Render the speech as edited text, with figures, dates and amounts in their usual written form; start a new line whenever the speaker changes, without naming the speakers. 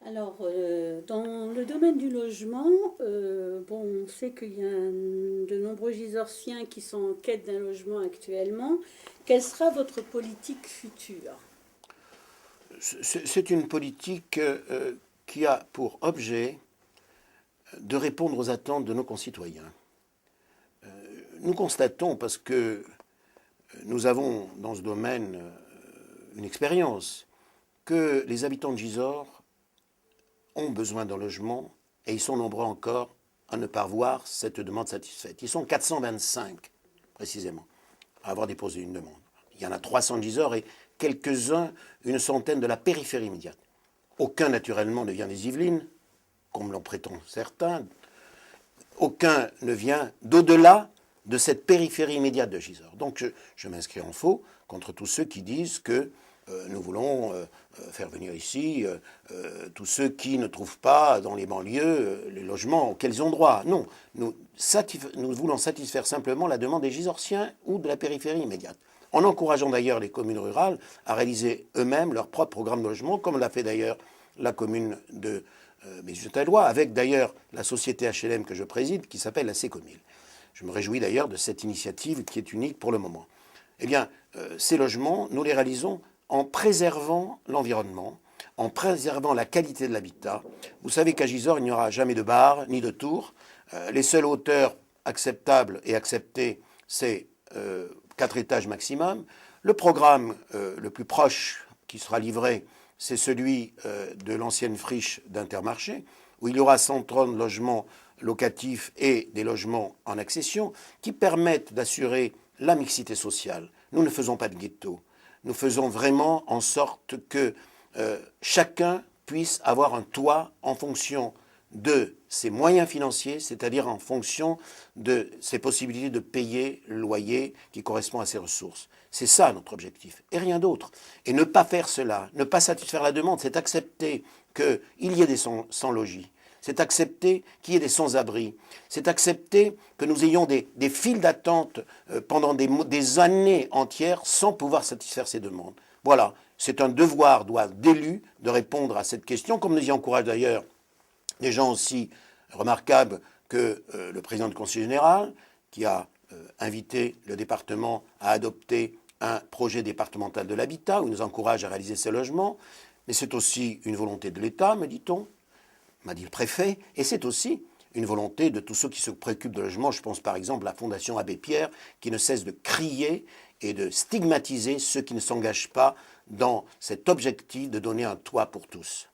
Alors, dans le domaine du logement, bon, on sait qu'il y a de nombreux Gisorsiens qui sont en quête d'un logement actuellement. Quelle sera votre politique future?
C'est une politique qui a pour objet de répondre aux attentes de nos concitoyens. Nous constatons, parce que nous avons dans ce domaine une expérience, que les habitants de Gisors ont besoin d'un logement et ils sont nombreux encore à ne pas voir cette demande satisfaite. Ils sont 425 précisément à avoir déposé une demande. Il y en a 300 de Gisors et quelques-uns, une centaine de la périphérie immédiate. Aucun, naturellement, ne vient des Yvelines, comme l'en prétendent certains. Aucun ne vient d'au-delà de cette périphérie immédiate de Gisors. Donc je m'inscris en faux contre tous ceux qui disent que nous voulons faire venir ici tous ceux qui ne trouvent pas dans les banlieues les logements auxquels ils ont droit. Non, nous voulons satisfaire simplement la demande des Gisorsiens ou de la périphérie immédiate, en encourageant d'ailleurs les communes rurales à réaliser eux-mêmes leur propre programme de logement, comme l'a fait d'ailleurs la commune de Bézutallois, avec d'ailleurs la société HLM que je préside, qui s'appelle la Sécomil. Je me réjouis d'ailleurs de cette initiative qui est unique pour le moment. Eh bien, ces logements, nous les réalisons en préservant l'environnement, en préservant la qualité de l'habitat. Vous savez qu'à Gisors, il n'y aura jamais de bar ni de tour. Les seules hauteurs acceptables et acceptées, c'est 4 étages maximum. Le programme le plus proche qui sera livré, c'est celui de l'ancienne friche d'Intermarché, où il y aura 130 logements locatifs et des logements en accession qui permettent d'assurer la mixité sociale. Nous ne faisons pas de ghetto. Nous faisons vraiment en sorte que chacun puisse avoir un toit en fonction de ses moyens financiers, c'est-à-dire en fonction de ses possibilités de payer le loyer qui correspond à ses ressources. C'est ça notre objectif, et rien d'autre. Et ne pas faire cela, ne pas satisfaire la demande, c'est accepter qu'il y ait des sans-logis, c'est accepter qu'il y ait des sans-abri, c'est accepter que nous ayons des files d'attente pendant des années entières sans pouvoir satisfaire ces demandes. Voilà, c'est un devoir d'élu de répondre à cette question, comme nous y encourage d'ailleurs des gens aussi remarquables que le président du Conseil général, qui a invité le département à adopter un projet départemental de l'habitat, où il nous encourage à réaliser ces logements. Mais c'est aussi une volonté de l'État, me dit-on, m'a dit le préfet, et c'est aussi une volonté de tous ceux qui se préoccupent de logement. Je pense par exemple à la Fondation Abbé Pierre, qui ne cesse de crier et de stigmatiser ceux qui ne s'engagent pas dans cet objectif de donner un toit pour tous.